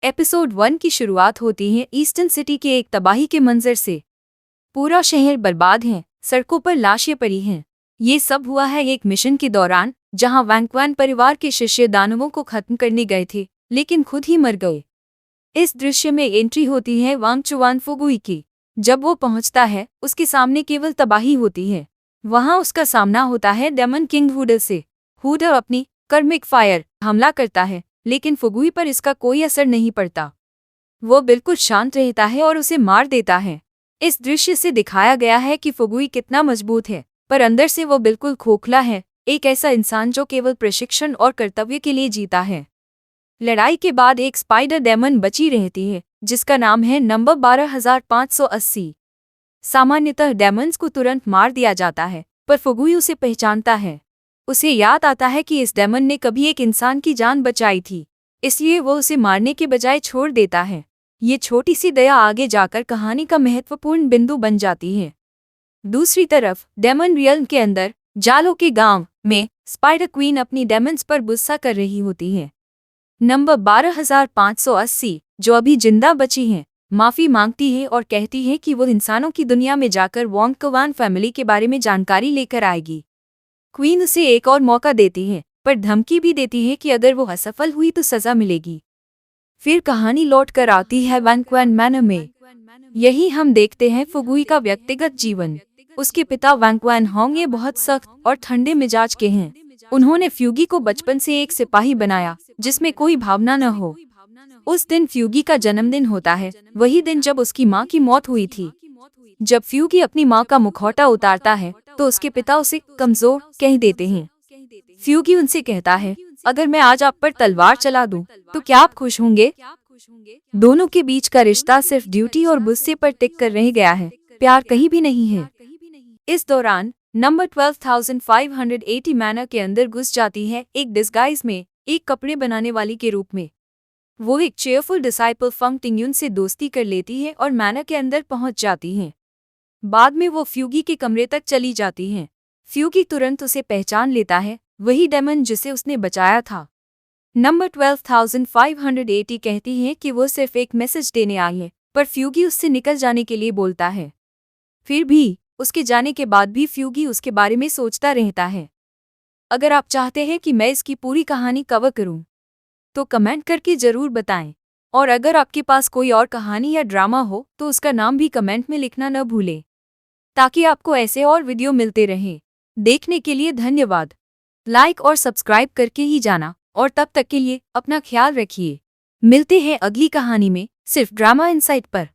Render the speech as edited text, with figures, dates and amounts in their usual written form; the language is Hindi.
एपिसोड 1 की शुरुआत होती है ईस्टर्न सिटी के एक तबाही के मंजर से। पूरा शहर बर्बाद है, सड़कों पर लाशें पड़ी हैं। ये सब हुआ है एक मिशन के दौरान, जहां वैंक्वान परिवार के शिष्य दानवों को खत्म करने गए थे, लेकिन खुद ही मर गए। इस दृश्य में एंट्री होती है वांग चुआन फुगुई की। जब वो पहुंचता है, उसके सामने केवल तबाही होती है। वहां उसका सामना होता है डेमन किंग हुडर से। हुडर अपनी कर्मिक फायर हमला करता है, लेकिन फुगुई पर इसका कोई असर नहीं पड़ता। वो बिल्कुल शांत रहता है और उसे मार देता है। इस दृश्य से दिखाया गया है कि फुगुई कितना मजबूत है, पर अंदर से वो बिल्कुल खोखला है, एक ऐसा इंसान जो केवल प्रशिक्षण और कर्तव्य के लिए जीता है। लड़ाई के बाद एक स्पाइडर डेमन बची रहती है, जिसका नाम है नंबर 12580। सामान्यतः डेमन्स को तुरंत मार दिया जाता है, पर फुगुई उसे पहचानता है। उसे याद आता है कि इस डेमन ने कभी एक इंसान की जान बचाई थी, इसलिए वो उसे मारने के बजाय छोड़ देता है। ये छोटी सी दया आगे जाकर कहानी का महत्वपूर्ण बिंदु बन जाती है। दूसरी तरफ डेमन रियल्म के अंदर जालो के गांव में स्पाइडर क्वीन अपनी डेमन्स पर गुस्सा कर रही होती है। नंबर 12580, जो अभी जिंदा बची हैं, माफी मांगती है और कहती है कि वो इंसानों की दुनिया में जाकर वोंग कवान फैमिली के बारे में जानकारी लेकर आएगी। क्वीन उसे एक और मौका देती है, पर धमकी भी देती है कि अगर वो असफल हुई तो सजा मिलेगी। फिर कहानी लौट कर आती है वैंक्वान मैनर में। यही हम देखते हैं फुगुई का व्यक्तिगत जीवन। उसके पिता वैंक्वान होंग ये बहुत सख्त और ठंडे मिजाज के हैं। उन्होंने फ्यूगी को बचपन से एक सिपाही बनाया, जिसमें कोई भावना न हो। उस दिन फ्यूगी का जन्मदिन होता है, वही दिन जब उसकी माँ की मौत हुई थी। जब फ्यूगी अपनी माँ का मुखौटा उतारता है, तो उसके पिता उसे कमजोर कह देते हैं। फ्यूगी उनसे कहता है, अगर मैं आज आप पर तलवार चला दूं, तो क्या आप खुश होंगे? दोनों के बीच का रिश्ता सिर्फ ड्यूटी और गुस्से पर टिक कर रह गया है, प्यार कहीं भी नहीं है। इस दौरान नंबर 12580 मैनर के अंदर घुस जाती है एक डिस्गाइज में, एक कपड़े बनाने वाली के रूप में। वो एक चेयरफुल डिसाइपल फंग टिंगयुन से दोस्ती कर लेती है और मैनर के अंदर पहुंच जाती है। बाद में वो फ्यूगी के कमरे तक चली जाती हैं। फ्यूगी तुरंत उसे पहचान लेता है, वही डेमन जिसे उसने बचाया था। नंबर 12580 कहती है कि वो सिर्फ एक मैसेज देने आई है, पर फ्यूगी उससे निकल जाने के लिए बोलता है। फिर भी उसके जाने के बाद भी फ्यूगी उसके बारे में सोचता रहता है। अगर आप चाहते हैं कि मैं इसकी पूरी कहानी कवर करूं, तो कमेंट करके जरूर बताएं। और अगर आपके पास कोई और कहानी या ड्रामा हो, तो उसका नाम भी कमेंट में लिखना न भूलें, ताकि आपको ऐसे और वीडियो मिलते रहें। देखने के लिए धन्यवाद। लाइक और सब्सक्राइब करके ही जाना, और तब तक के लिए अपना ख्याल रखिए। मिलते हैं अगली कहानी में, सिर्फ ड्रामा इनसाइट पर।